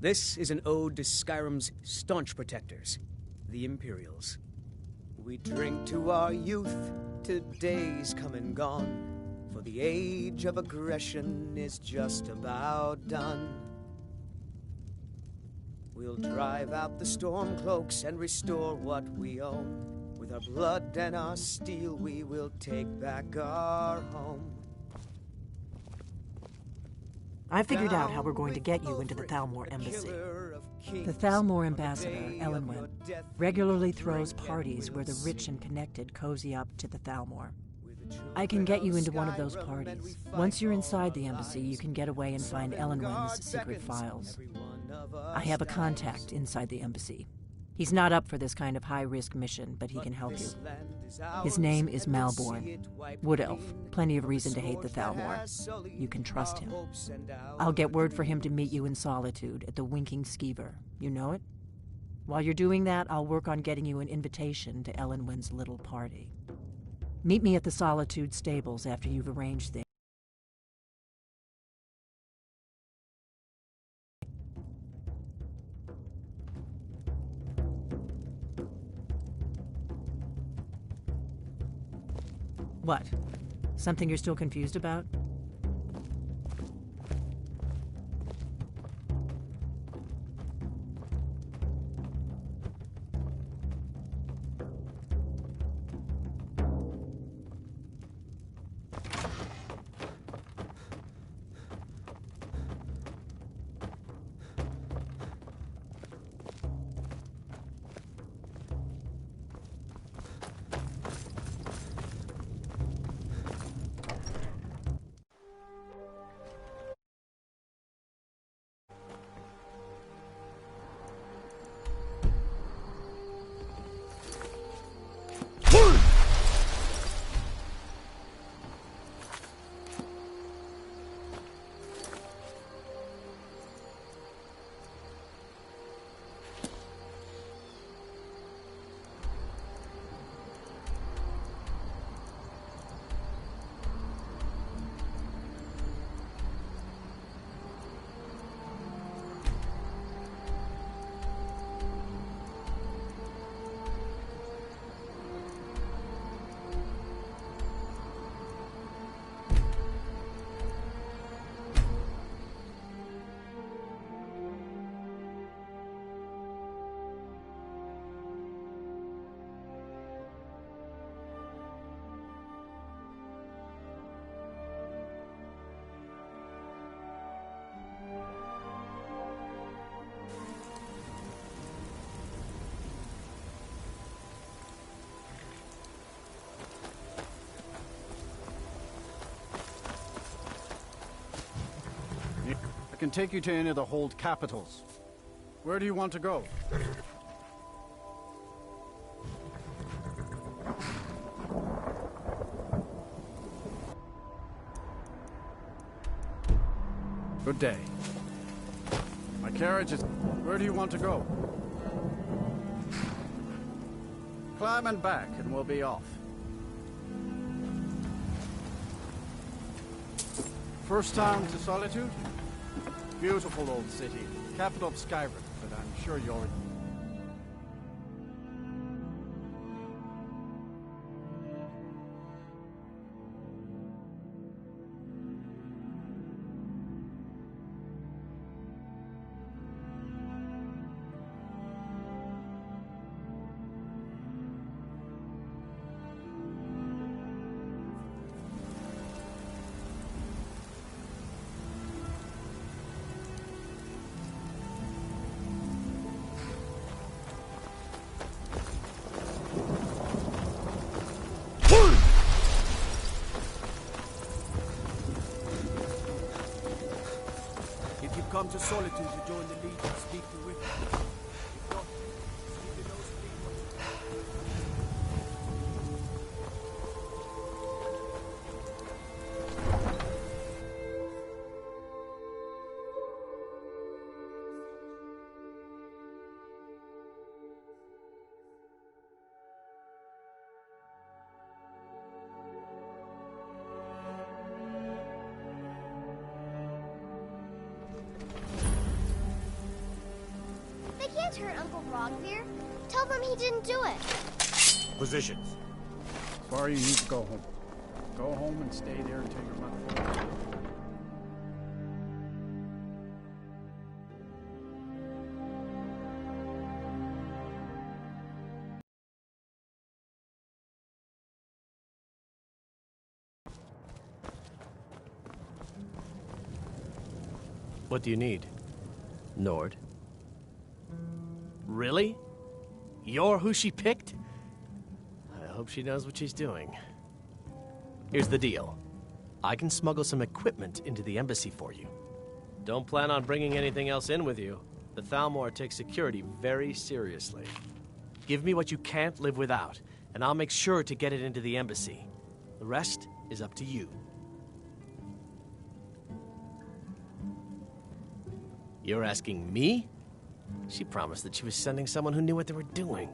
This is an ode to Skyrim's staunch protectors, the Imperials. We drink to our youth, to days come and gone, for the age of aggression is just about done. We'll drive out the stormcloaks and restore what we own. With our blood and our steel, we will take back our home. I figured out how we're going to get you into the Thalmor embassy. The Thalmor ambassador, Elenwen, regularly throws parties where the rich and connected cozy up to the Thalmor. I can get you into one of those parties. Once you're inside the embassy, you can get away and find Elenwen's secret files. I have a contact inside the embassy. He's not up for this kind of high-risk mission, but he can help you. His name is Malborn. Wood Elf. Plenty of reason to hate the Thalmor. You can trust him. I'll get word for him to meet you in Solitude at the Winking Skeever. You know it? While you're doing that, I'll work on getting you an invitation to Elenwen's little party. Meet me at the Solitude stables after you've arranged things. What? Something you're still confused about? I can take you to any of the hold capitals. Where do you want to go? Good day. My carriage is... Where do you want to go? Climb and back and we'll be off. First time to Solitude? Beautiful old city, capital of Skyrim, but I'm sure you're... Come to Solitude to join the Legion, speak to Rick. If not, speak to those can't hurt Uncle Rogvir. Tell them he didn't do it. Positions. Sorry, you need to go home. Go home and stay there until you're not full. What do you need? Nord. Really? You're who she picked? I hope she knows what she's doing. Here's the deal. I can smuggle some equipment into the embassy for you. Don't plan on bringing anything else in with you. The Thalmor takes security very seriously. Give me what you can't live without, and I'll make sure to get it into the embassy. The rest is up to you. You're asking me? She promised that she was sending someone who knew what they were doing.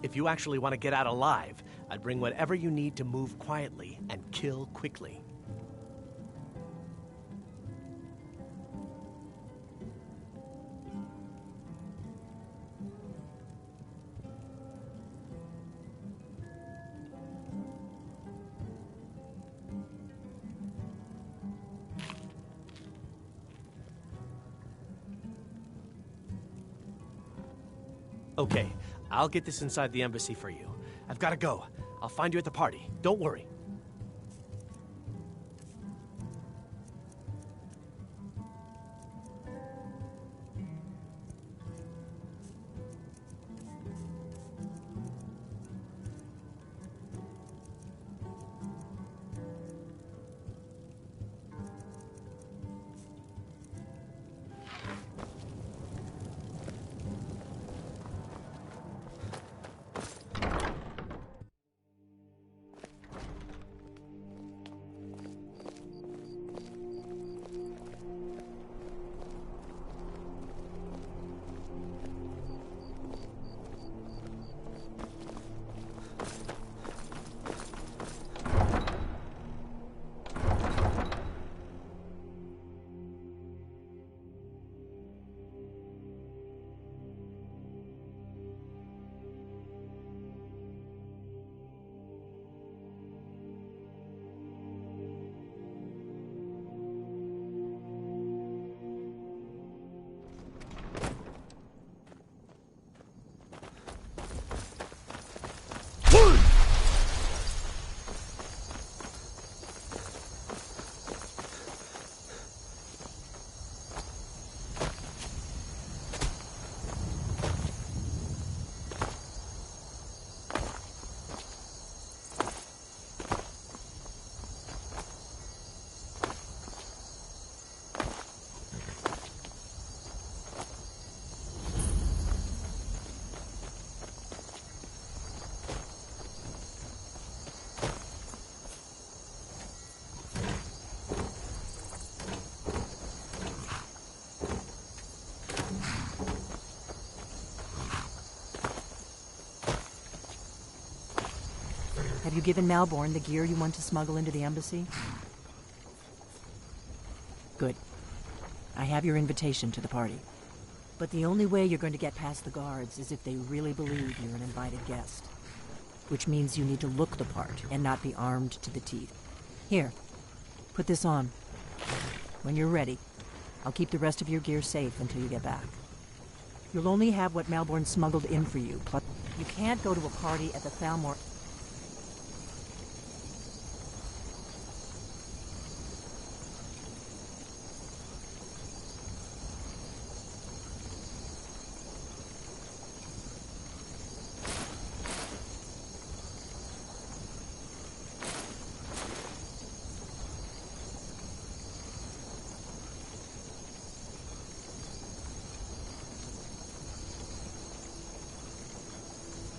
If you actually want to get out alive, I'd bring whatever you need to move quietly and kill quickly. Okay, I'll get this inside the embassy for you. I've got to go. I'll find you at the party. Don't worry. Have you given Malborn the gear you want to smuggle into the embassy? Good. I have your invitation to the party. But the only way you're going to get past the guards is if they really believe you're an invited guest. Which means you need to look the part and not be armed to the teeth. Here, put this on. When you're ready, I'll keep the rest of your gear safe until you get back. You'll only have what Malborn smuggled in for you, plus you can't go to a party at the Thalmor.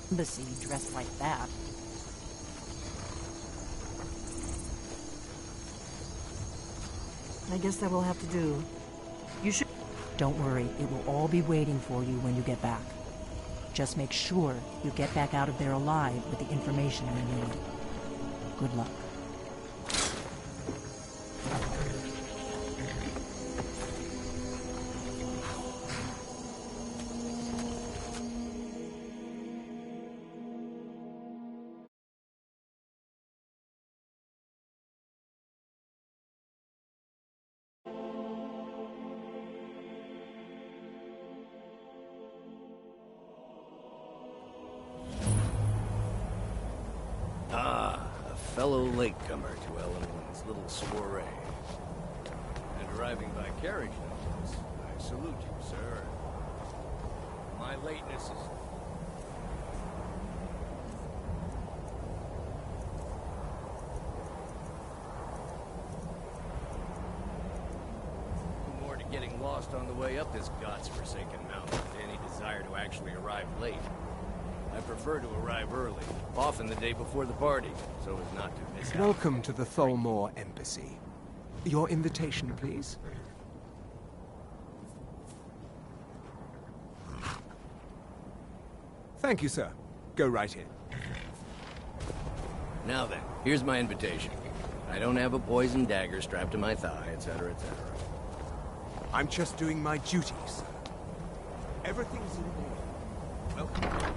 Embassy dressed like that. I guess that will have to do. You should... Don't worry, it will all be waiting for you when you get back. Just make sure you get back out of there alive with the information you need. Good luck. fellow latecomer to Ellenwood's little soiree. And arriving by carriage, no less. I salute you, sir. My lateness is... more to getting lost on the way up this godforsaken mountain than any desire to actually arrive late. I prefer to arrive early, often the day before the party, so as not to miss out. Welcome to the Thalmor Embassy. Your invitation, please. Thank you, sir. Go right in. Now then, here's my invitation. I don't have a poison dagger strapped to my thigh, etc., etc. I'm just doing my duty, sir. Everything's in order. Welcome.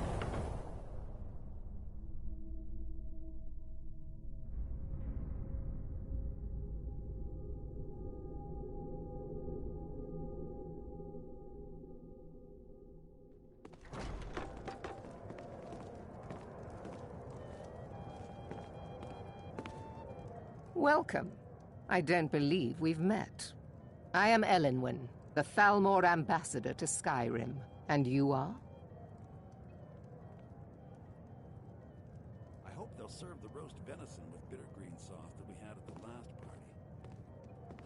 Welcome. I don't believe we've met. I am Elenwen, the Thalmor ambassador to Skyrim. And you are? I hope they'll serve the roast venison with bitter green sauce that we had at the last party.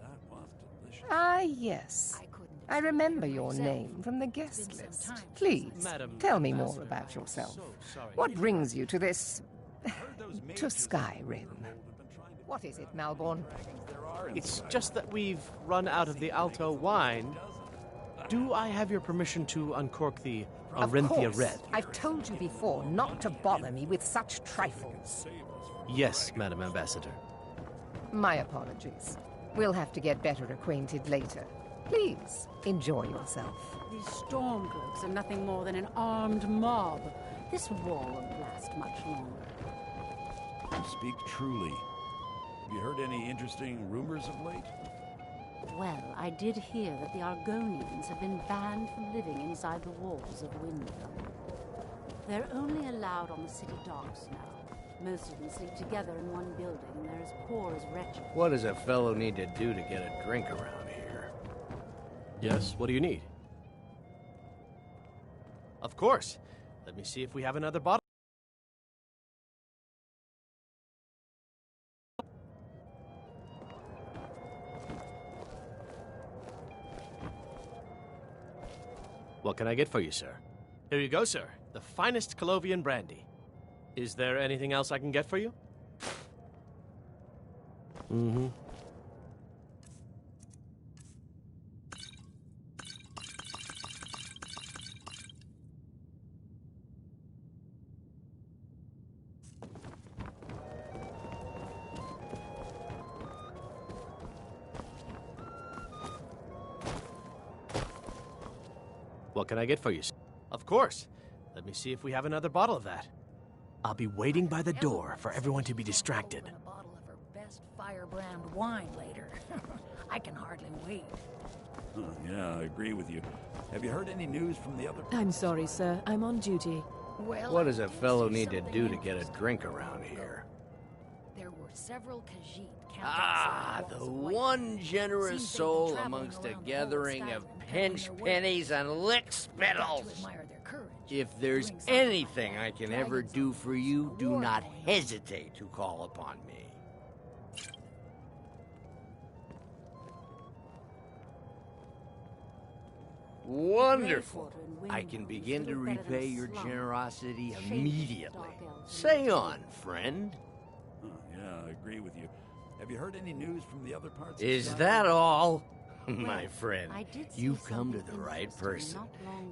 That was delicious. Ah, yes. I remember your name from the guest list. Please, tell me more about yourself. What brings you to this... to Skyrim? What is it, Malborn? It's just that we've run out of the Alto wine. Do I have your permission to uncork the Arinthia Red? I've told you before not to bother me with such trifles. Yes, Madam Ambassador. My apologies. We'll have to get better acquainted later. Please, enjoy yourself. These stormcloaks are nothing more than an armed mob. This war won't last much longer. You speak truly. Have you heard any interesting rumors of late? Well, I did hear that the Argonians have been banned from living inside the walls of Windhelm. They're only allowed on the city docks now. Most of them sleep together in one building, and they're as poor as wretched. What does a fellow need to do to get a drink around here? Yes, what do you need? Of course. Let me see if we have another bottle. What can I get for you, sir? Here you go, sir. The finest Colovian brandy. Is there anything else I can get for you? Mm-hmm. What can I get for you, sir? Of course. Let me see if we have another bottle of that. I'll be waiting by the door for everyone to be distracted. A bottle of her best firebrand wine later. I can hardly wait. Yeah, I agree with you. Have you heard any news from the other... I'm sorry, sir. I'm on duty. Well, what does a fellow need to do to get a drink around here? There were several Khajiit the one generous soul amongst a gathering of pinch pennies and lick spittles. If there's anything I can ever do for you, do not hesitate to call upon me. Wonderful. I can begin to repay your generosity immediately. Say on, friend. Yeah, I agree with you. Have you heard any news from the other parts? Is that all? My friend, you've come to the right person.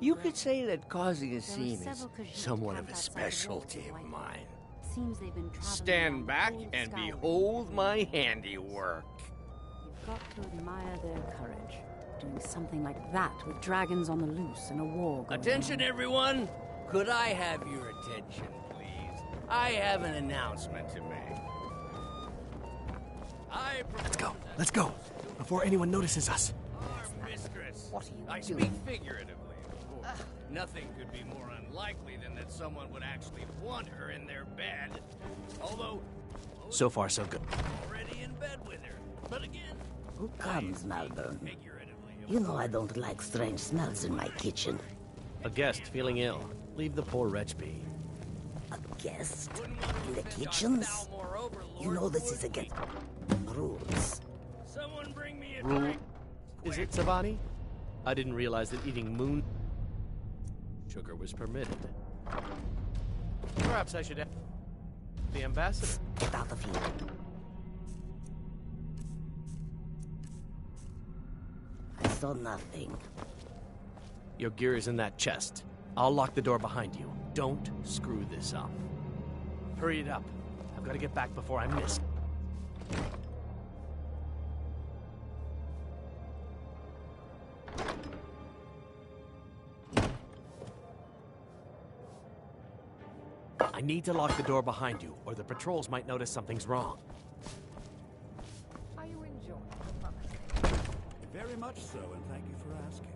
You could say that causing a scene is somewhat of a specialty of mine. Stand back and behold my handiwork. You've got to admire their courage. Doing something like that with dragons on the loose and a war going Attention, on. everyone! Could I have your attention, please? I have an announcement to make. Let's go, before anyone notices us. Our mistress. What are you I doing? speak figuratively, of course. Nothing could be more unlikely than that someone would actually want her in their bed. Although... So far, so good. Already in bed with her. But again... Who comes, Malvern? You know I don't like strange smells in my kitchen. A guest feeling ill. Leave the poor wretch be. A guest? In the kitchens? You know this is against rules. Someone bring me a Rule? drink. Is it, Savani? I didn't realize that eating moon sugar was permitted. Perhaps I should ask the ambassador. Get out of here. I saw nothing. Your gear is in that chest. I'll lock the door behind you. Don't screw this up. Hurry it up. I've got to get back before I miss. I need to lock the door behind you, or the patrols might notice something's wrong. Are you enjoying the promenade? Very much so, and thank you for asking.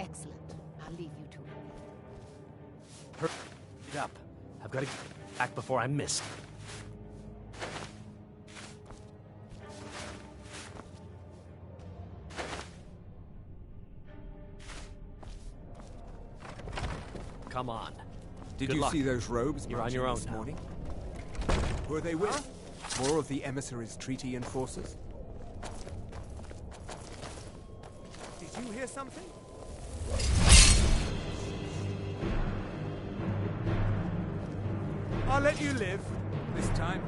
Excellent. I'll leave you to it. Hurry it up. I've got to get back before I miss. Come on. Did Good you luck. see those robes You're on marching your own this now. morning? Who are they with? More of the emissaries' treaty enforcers? Did you hear something? I'll let you live this time.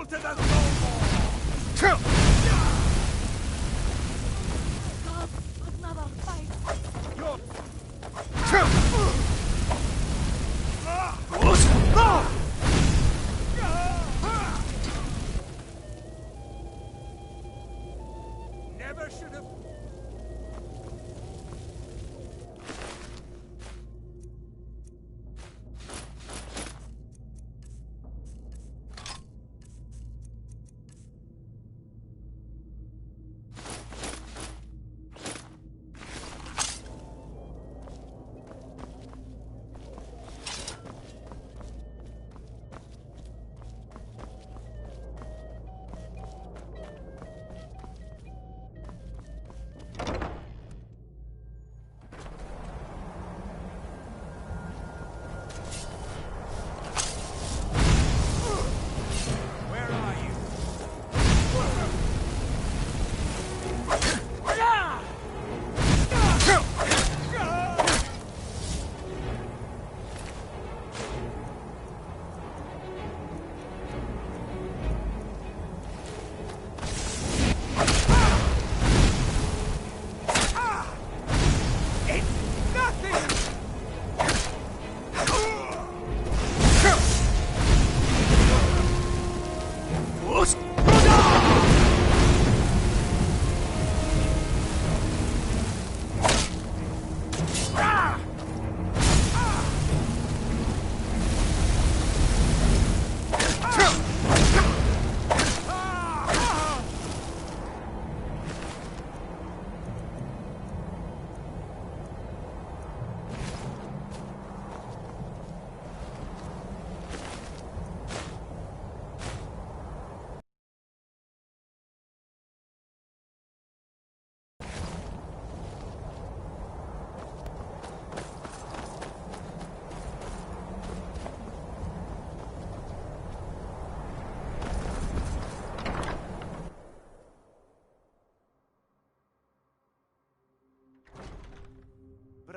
To the soul! Another fight. Never should have.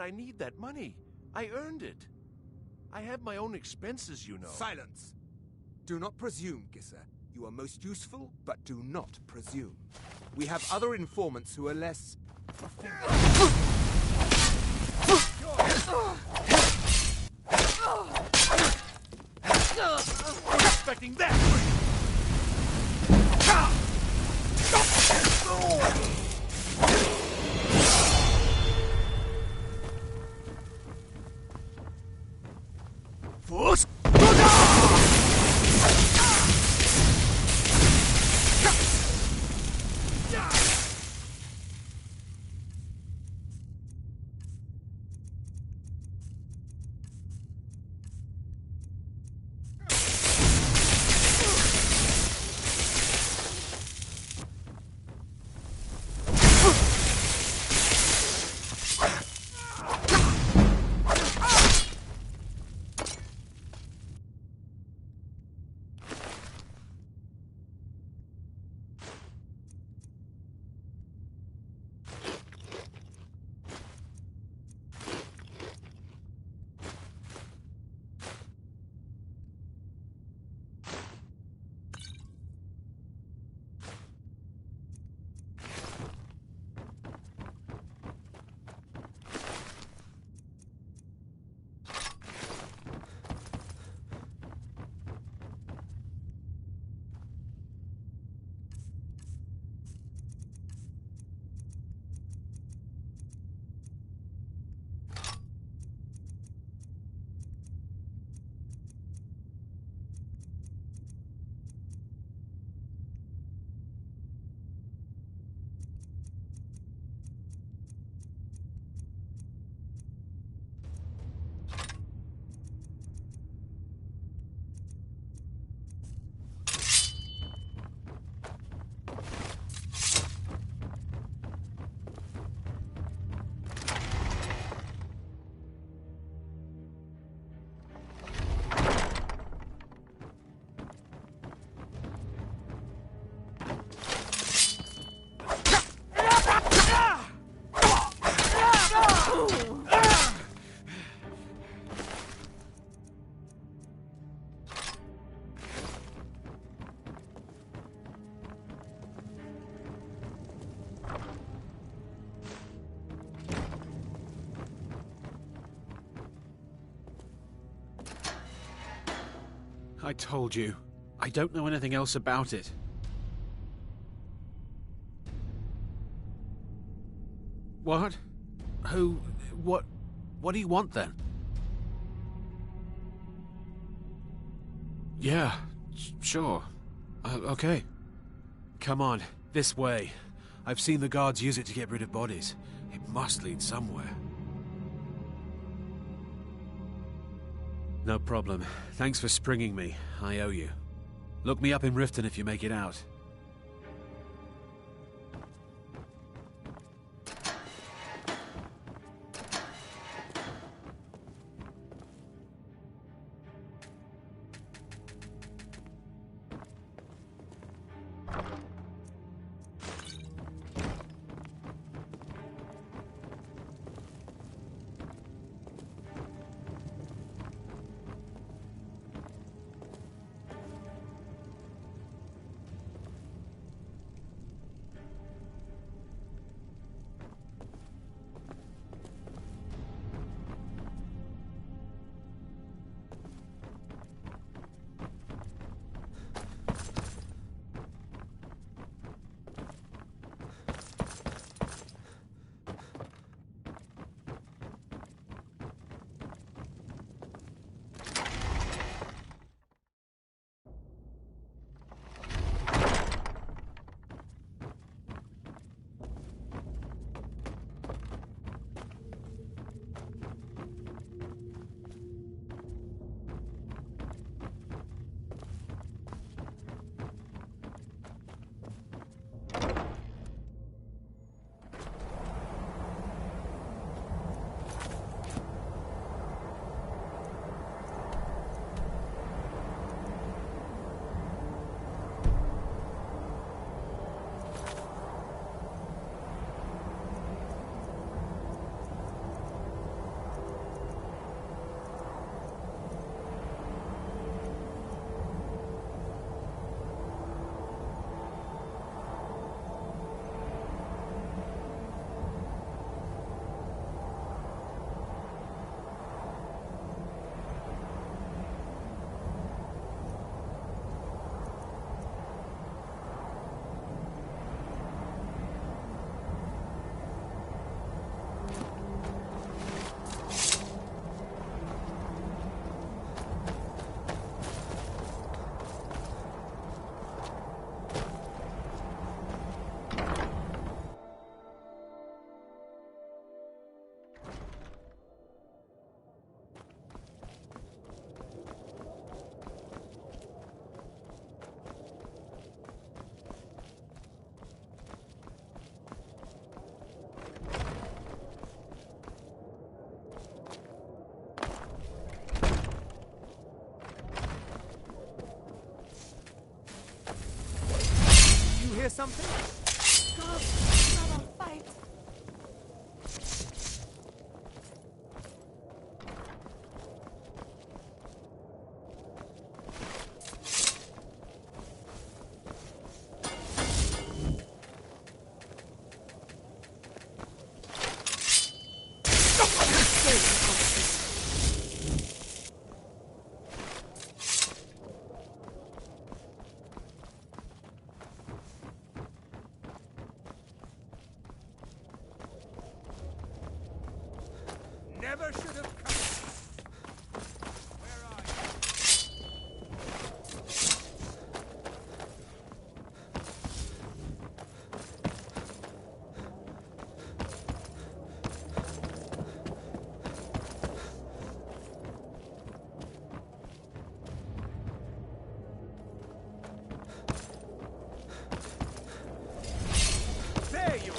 I need that money. I earned it. I have my own expenses, you know. Silence! Do not presume, Gisser. You are most useful, but do not presume. We have other informants who are less... Expecting that! Force! I told you. I don't know anything else about it. What? Who? What do you want then? Yeah, sure. Okay. Come on, this way. I've seen the guards use it to get rid of bodies. It must lead somewhere. No problem. Thanks for springing me. I owe you. Look me up in Riften if you make it out. hear something? God, not a fight. Never should have come. Where are you? There you are.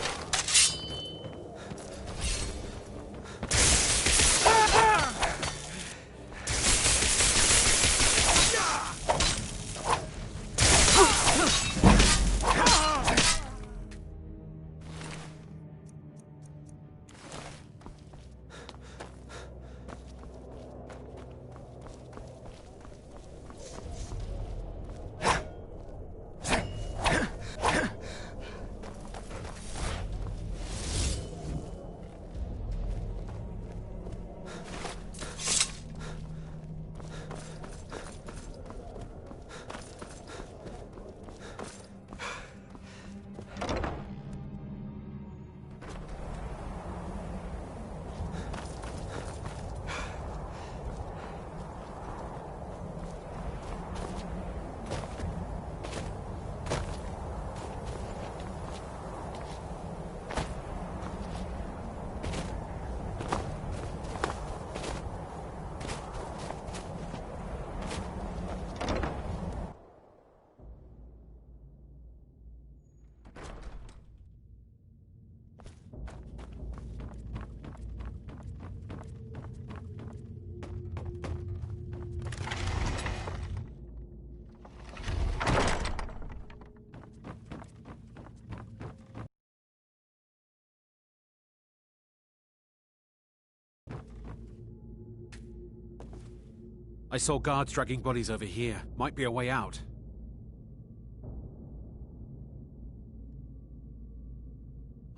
I saw guards dragging bodies over here. Might be a way out.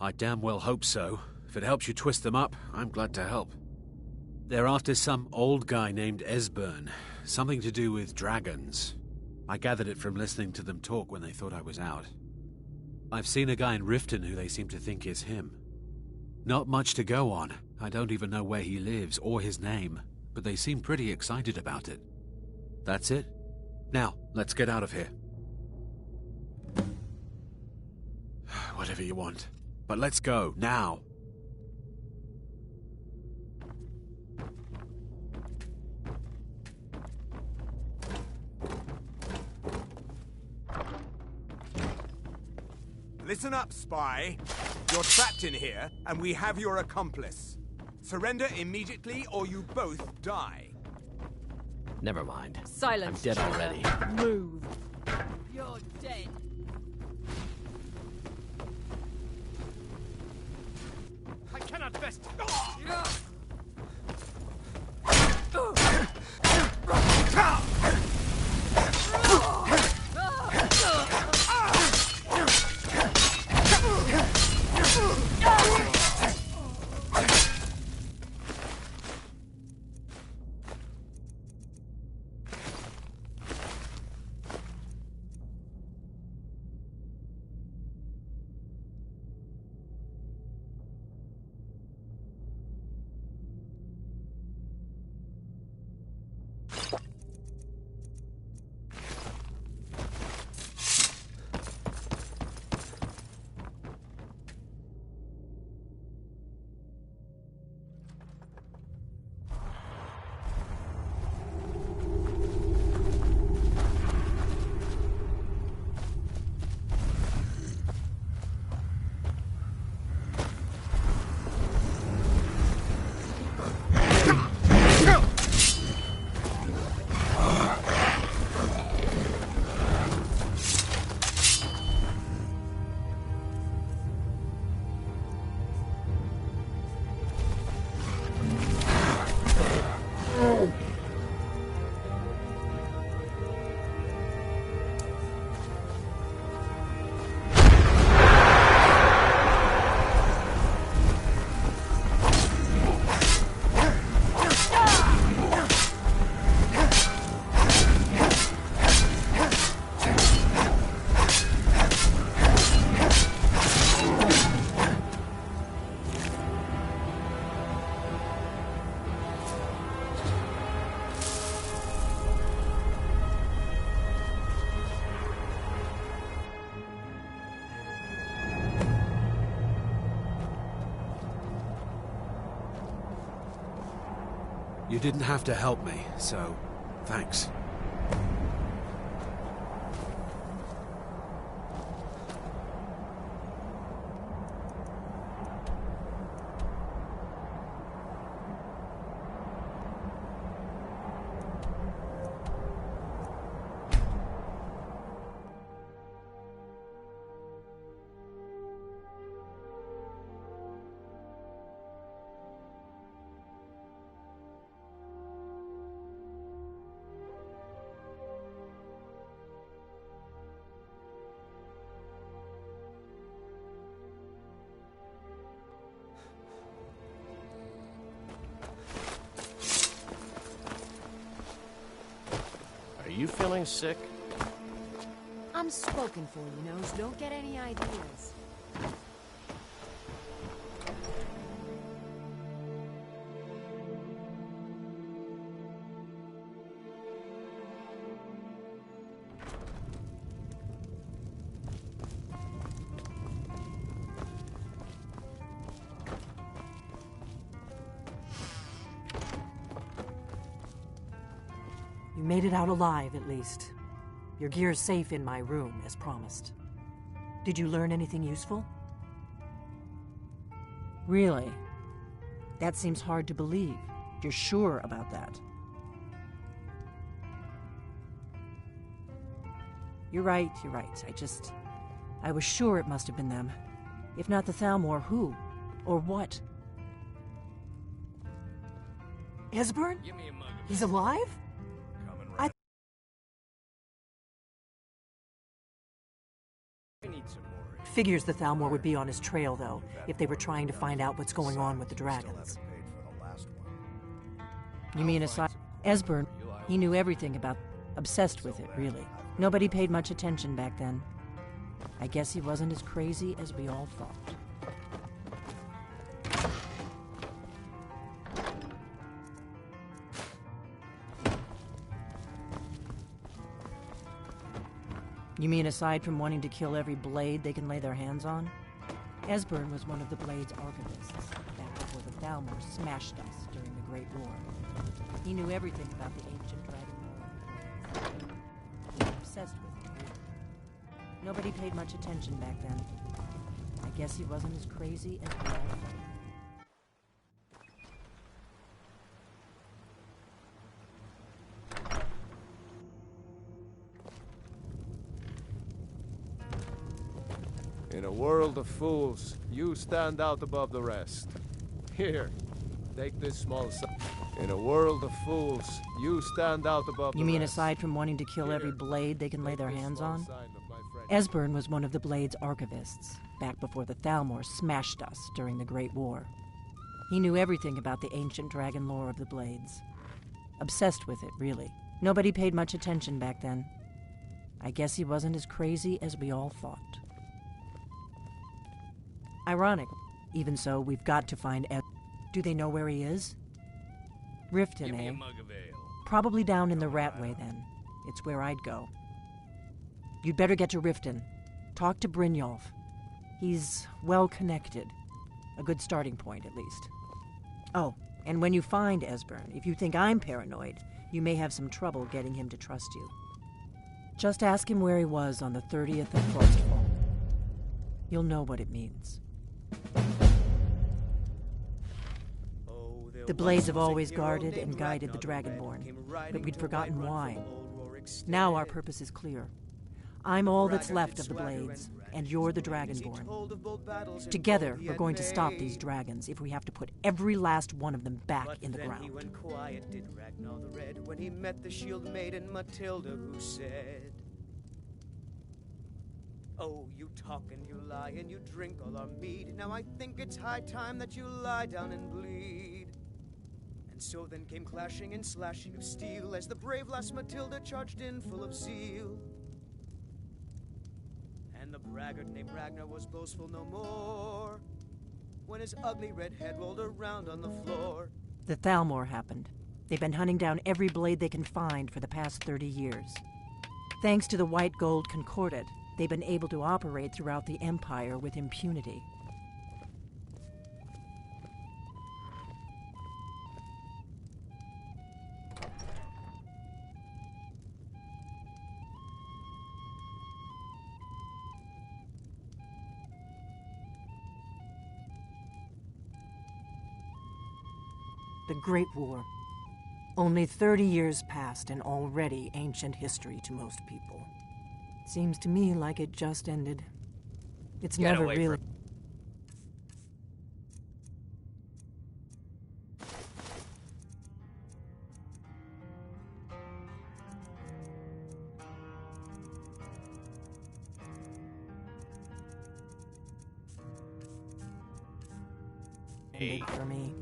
I damn well hope so. If it helps you twist them up, I'm glad to help. They're after some old guy named Esbern. Something to do with dragons. I gathered it from listening to them talk when they thought I was out. I've seen a guy in Riften who they seem to think is him. Not much to go on. I don't even know where he lives or his name, but they seem pretty excited about it. That's it? Now, let's get out of here. Whatever you want. But let's go, now. Listen up, spy. You're trapped in here, and we have your accomplice. Surrender immediately, or you both die. Never mind. Silence. I'm dead already. Move. You're dead. I cannot best. You didn't have to help me, so thanks. Are you feeling sick? I'm spoken for, you know, so don't get any ideas. You made it out alive, at least. Your gear's safe in my room, as promised. Did you learn anything useful? Really? That seems hard to believe. You're sure about that? You're right. I was sure it must have been them. If not the Thalmor, who? Or what? Esbern? He's alive? Figures the Thalmor would be on his trail, though, if they were trying to find out what's going on with the dragons. You mean aside... Esbern, he knew everything about... Obsessed with it, really. Nobody paid much attention back then. I guess he wasn't as crazy as we all thought. You mean aside from wanting to kill every blade they can lay their hands on? Esbern was one of the Blade's archivists, back before the Thalmor smashed us during the Great War. He knew everything about the ancient dragon lore. He was obsessed with it. Nobody paid much attention back then. I guess he wasn't as crazy as we all thought. In a world of fools, you stand out above the rest. Here, take this small sign. In a world of fools, you stand out above the rest. You mean aside from wanting to kill every blade they can lay their hands on? Esbern was one of the Blade's archivists, back before the Thalmor smashed us during the Great War. He knew everything about the ancient dragon lore of the Blades. Obsessed with it, really. Nobody paid much attention back then. I guess he wasn't as crazy as we all thought. Ironic. Even so, we've got to find Ed. Do they know where he is? Riften, eh? Probably down in the Ratway, then. It's where I'd go. You'd better get to Riften. Talk to Brynjolf. He's well-connected. A good starting point, at least. Oh, and when you find Esbern, if you think I'm paranoid, you may have some trouble getting him to trust you. Just ask him where he was on the 30th of Frostfall. You'll know what it means. The Blades have always guarded and guided the Dragonborn, but we'd forgotten why. Now our purpose is clear. I'm all that's left of the Blades, and you're the Dragonborn. Together, we're going to stop these dragons if we have to put every last one of them back in the ground. He went quiet, did Ragnar the Red, when he met the shield maiden Matilda, who said, "Oh, you talk and you lie and you drink all our mead. Now I think it's high time that you lie down and bleed." And so then came clashing and slashing of steel as the brave lass Matilda charged in full of zeal. And the braggart named Ragnar was boastful no more when his ugly red head rolled around on the floor. The Thalmor happened. They've been hunting down every blade they can find for the past 30 years. Thanks to the white gold concordat, they've been able to operate throughout the Empire with impunity. The Great War. Only 30 years passed and already ancient history to most people. Seems to me like it just ended. It's Get never away really... from- ended for me.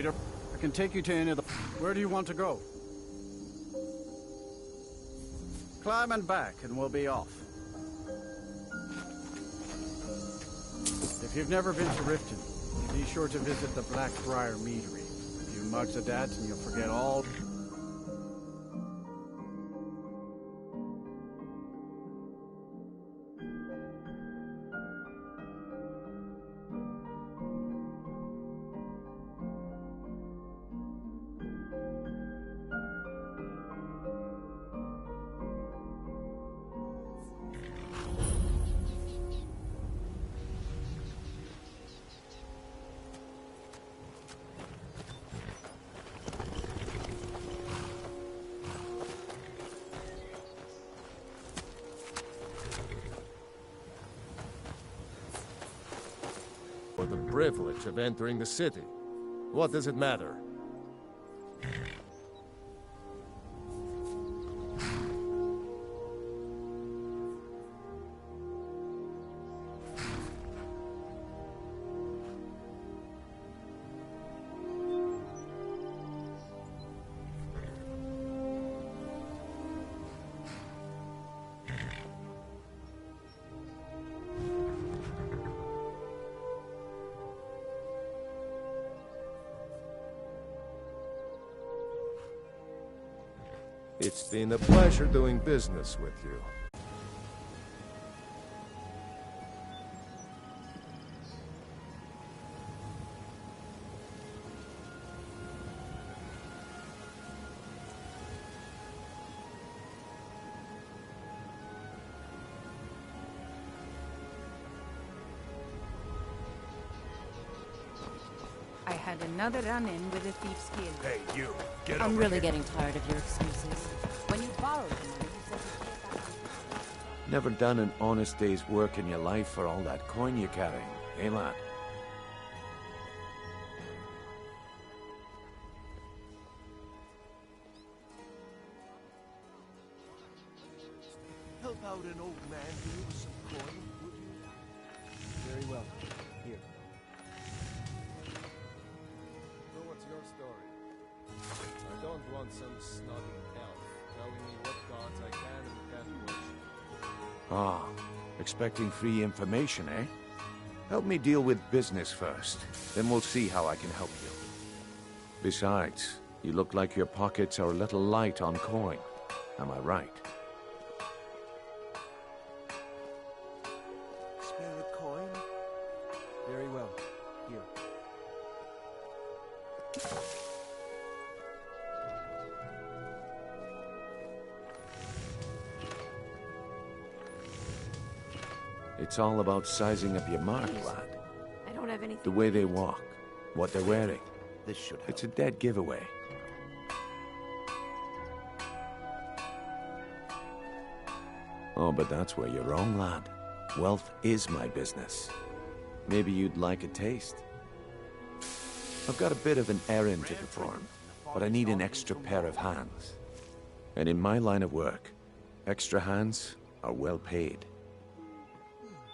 Peter. I can take you to any of the... Where do you want to go? Climb and back, and we'll be off. If you've never been to Riften, be sure to visit the Blackbriar Meadery. A few mugs of that, and you'll forget all... For the privilege of entering the city. What does it matter? It's been a pleasure doing business with you. I had another run-in with a thief's guild. Hey, you, get I'm over really here. getting tired of your excuses. When you borrowed the money, you said you'd pay it back. Never done an honest day's work in your life for all that coin you're carrying, eh, lad? Help out an old man here with some coin, would you? Very well. Here. So what's your story? I don't want some snotty elf telling me what gods I can and can't worship. Ah, expecting free information, eh? Help me deal with business first, then we'll see how I can help you. Besides, you look like your pockets are a little light on coin. Am I right? Spare a coin? Very well. Here. It's all about sizing up your mark, lad. I don't have anything. The way they walk, what they're wearing. This should help. It's a dead giveaway. Oh, but that's where you're wrong, lad. Wealth is my business. Maybe you'd like a taste. I've got a bit of an errand to perform, but I need an extra pair of hands. And in my line of work, extra hands are well paid.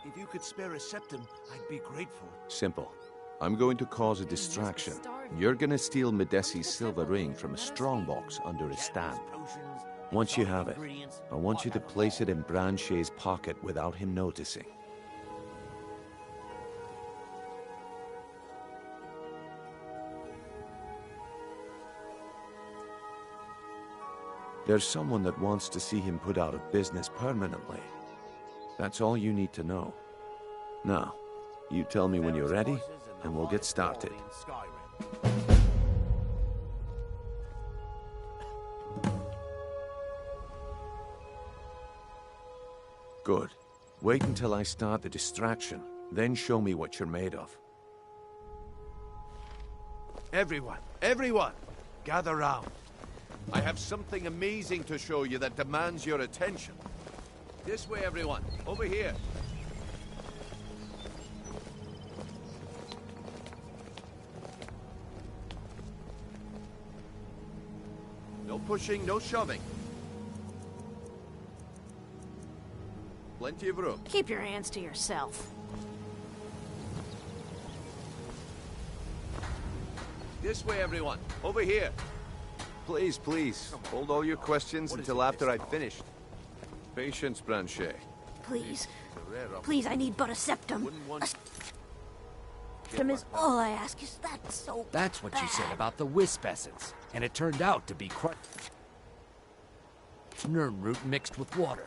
If you could spare a septim, I'd be grateful. Simple. I'm going to cause a distraction. You're gonna steal Medesi's silver ring from a strongbox under his stand. Once you have it, I want you to place it in Branche's pocket without him noticing. There's someone that wants to see him put out of business permanently. That's all you need to know. Now, you tell me when you're ready, and we'll get started. Good. Wait until I start the distraction, then show me what you're made of. Everyone, gather round. I have something amazing to show you that demands your attention. This way, everyone. Over here. No pushing, no shoving. Plenty of room. Keep your hands to yourself. This way, everyone. Over here. Please, please. Hold all your questions until after I've finished. Patience, Blanchet. Please. Please, I need but a septum. A septum is all I ask. Is that so That's what bad? you said about the wisp essence. And it turned out to be Nern root mixed with water.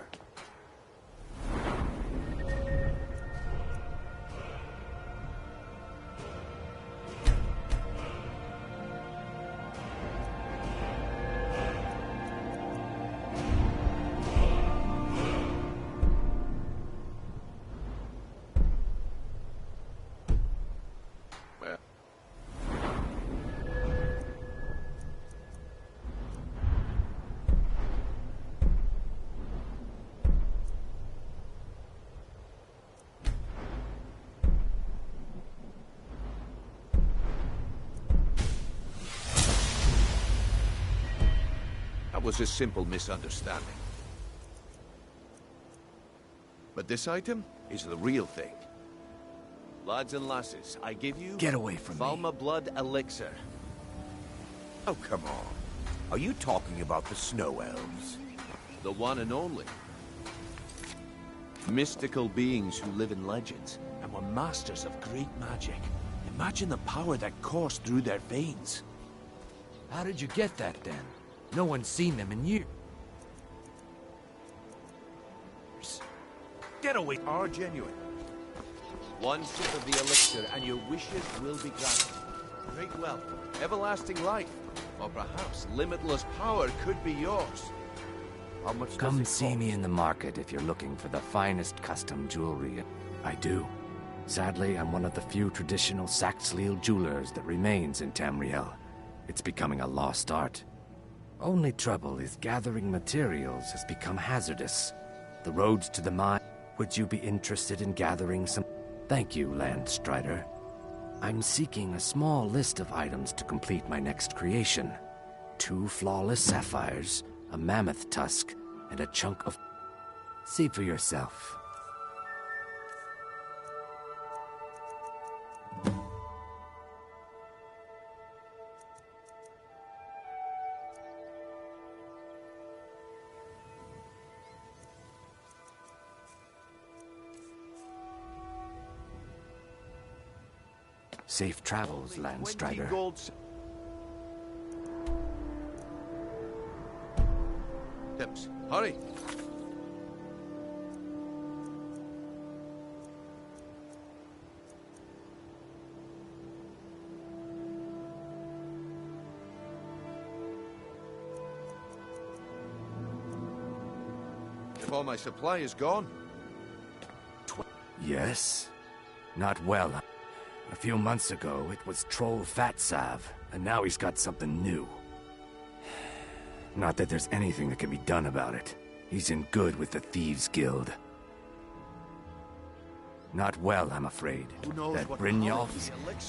That was a simple misunderstanding. But this item is the real thing. Lads and lasses, I give you... Get away from me. Valma Blood Elixir. Oh, come on. Are you talking about the Snow Elves? The one and only. Mystical beings who live in legends and were masters of great magic. Imagine the power that coursed through their veins. How did you get that, then? No one's seen them in years. Get away! Are genuine. One sip of the elixir and your wishes will be granted. Great wealth, everlasting life, or perhaps limitless power could be yours. How much Come see me in the market if you're looking for the finest custom jewelry. I do. Sadly, I'm one of the few traditional Saxhleel jewelers that remains in Tamriel. It's becoming a lost art. Only trouble is gathering materials has become hazardous. The roads to the mine. Would you be interested in gathering some? Thank you, Landstrider. I'm seeking a small list of items to complete my next creation. 2 flawless sapphires, a mammoth tusk, and a chunk of... See for yourself. Safe travels, Landstrider. Tips, hurry! If all my supply is gone... Yes? Not well. A few months ago, it was Troll Fatsav, and now he's got something new. Not that there's anything that can be done about it. He's in good with the Thieves Guild. Not well, I'm afraid. That Brynjolf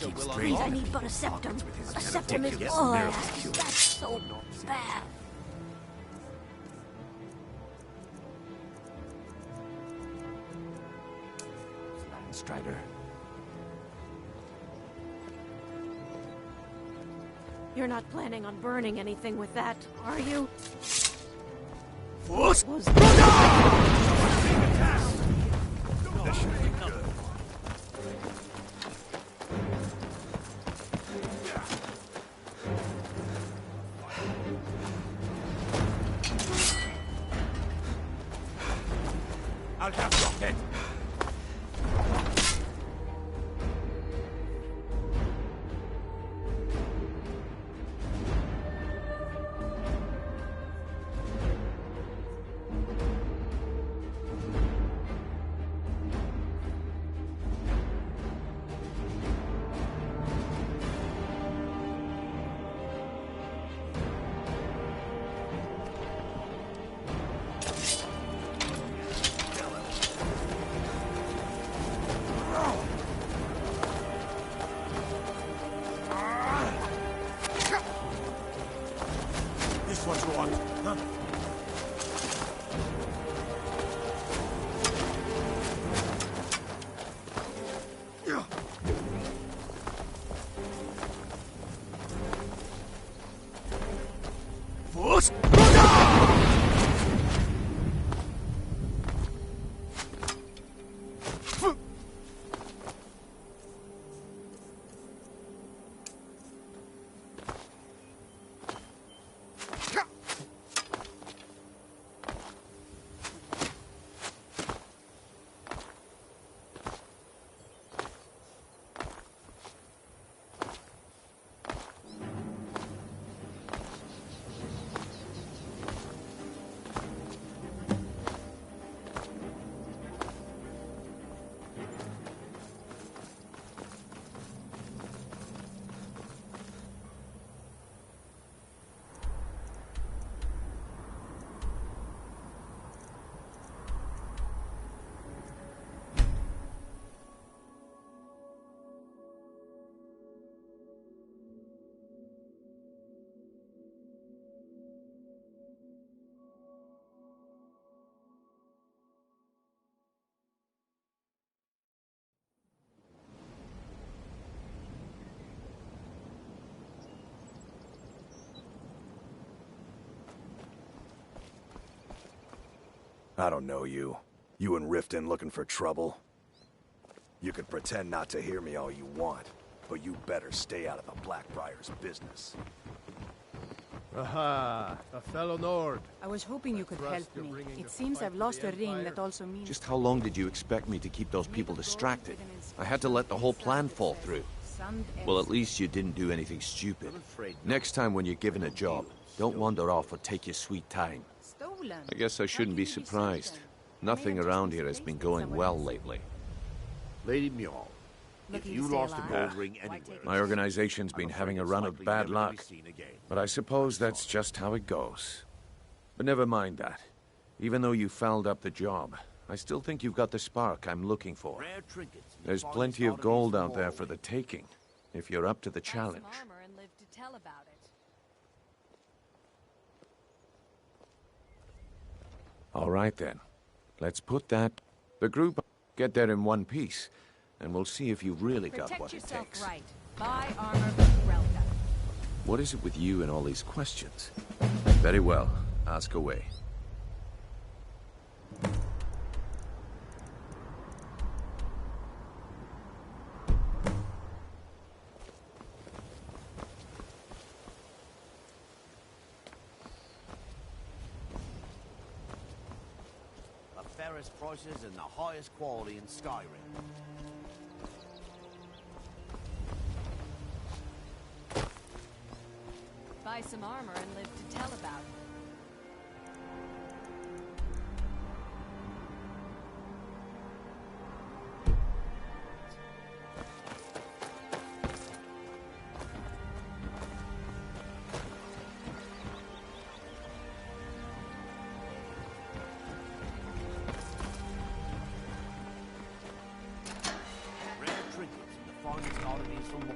keeps Please, I need but a septum. A septum is all I ask. That's so bad. Strider. You're not planning on burning anything with that, are you? What was I'll have your head. I don't know you. You and Riften looking for trouble? You can pretend not to hear me all you want, but you better stay out of the Blackbriar's business. Aha! A fellow Nord. I was hoping you could help me. It seems I've lost a ring that also means... Just how long did you expect me to keep those people distracted? I had to let the whole plan fall through. Well, at least you didn't do anything stupid. Next time when you're given a job, don't wander off or take your sweet time. I guess I shouldn't be surprised. Nothing around here has been going well lately. Lady Mjol, if you lost a gold ring anywhere... My organization's been having a run of bad luck, but I suppose that's just how it goes. But never mind that. Even though you fouled up the job, I still think you've got the spark I'm looking for. There's plenty of gold out there for the taking, if you're up to the challenge. All right then. Let's put that... The group get there in one piece, and we'll see if you've really got what it takes. Right. Buy armor from Relka. What is it with you and all these questions? Very well. Ask away. The fairest prices and the highest quality in Skyrim. Buy some armor and live to tell about it. Rare trinkets and the finest oddities from the...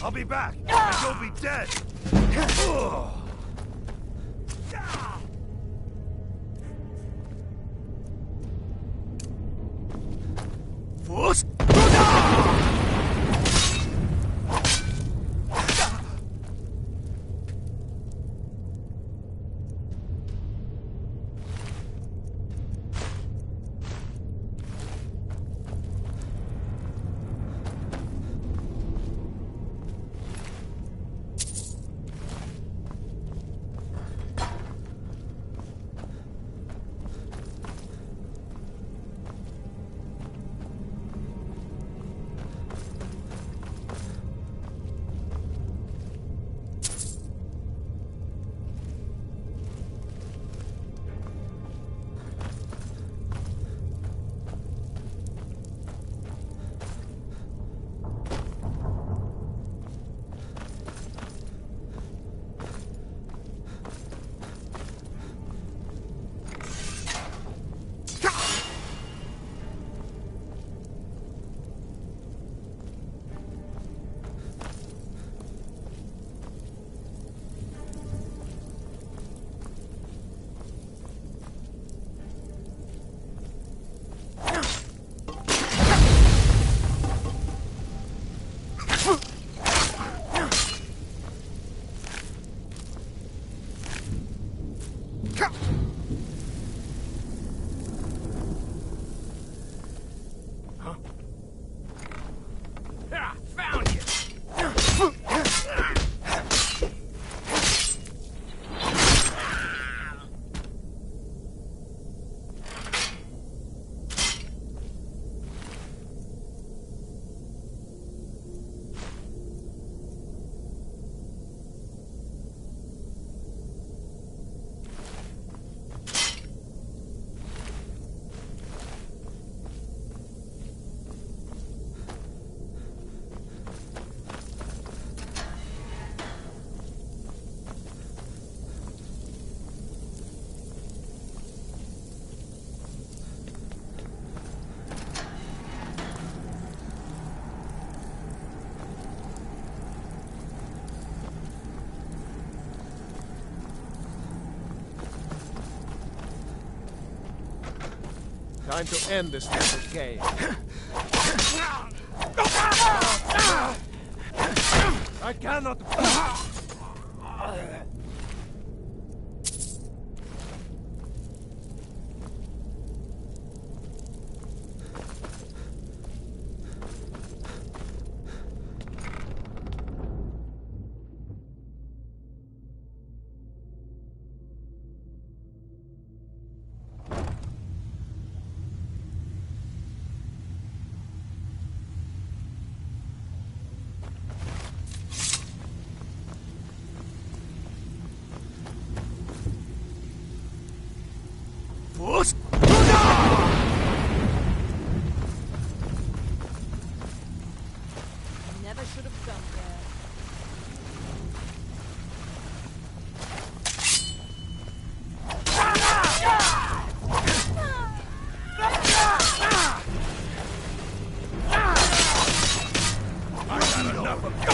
I'll be back, and you'll be dead! Force! Time to end this little game. I cannot... Never should have come there. I got enough of you.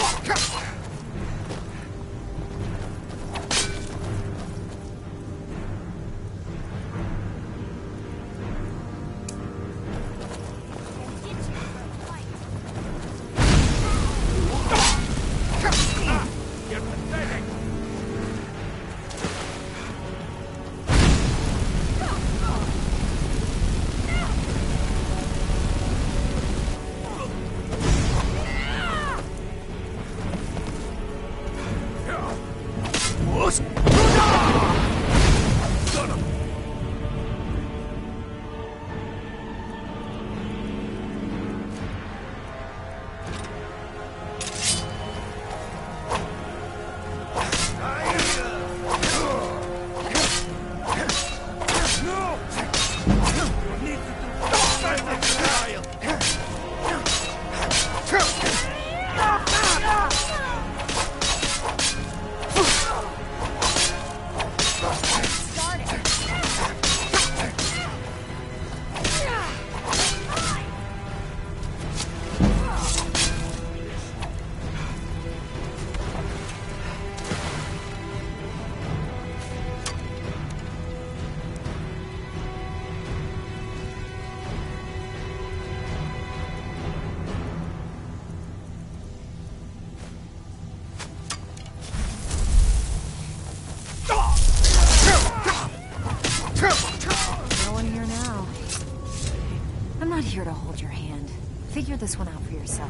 Here to hold your hand. Figure this one out for yourself.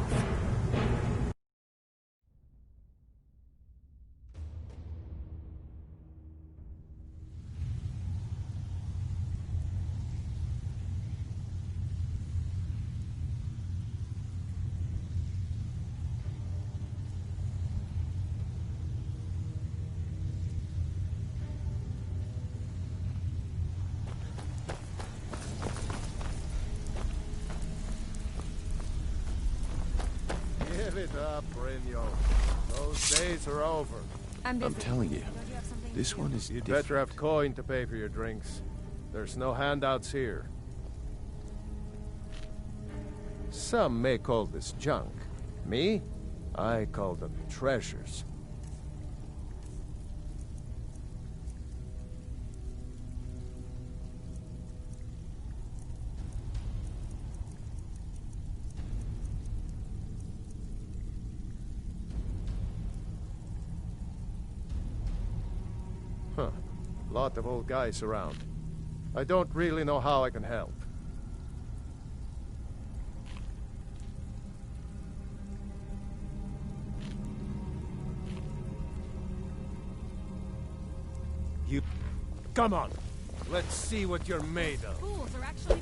Give it up, Brynjo. Those days are over. I'm telling you, this one is You'd different. better have coin to pay for your drinks. There's no handouts here. Some may call this junk. Me? I call them treasures. Huh. Lot of old guys around. I don't really know how I can help. You... Come on. Let's see what you're made of. Fools are actually...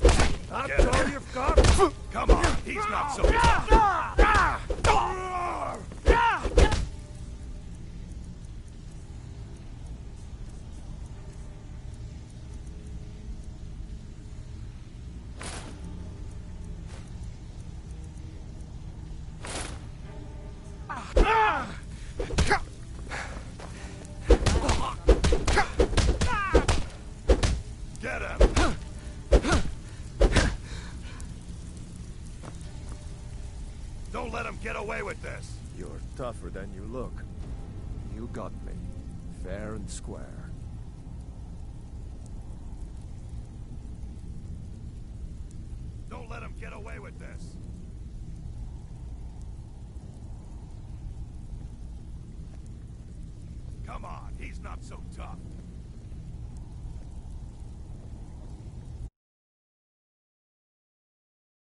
That's all you've got? Come on, he's not so Get him! Don't let him get away with this! You're tougher than you look. You got me. Fair and square. get away with this. Come on, he's not so tough.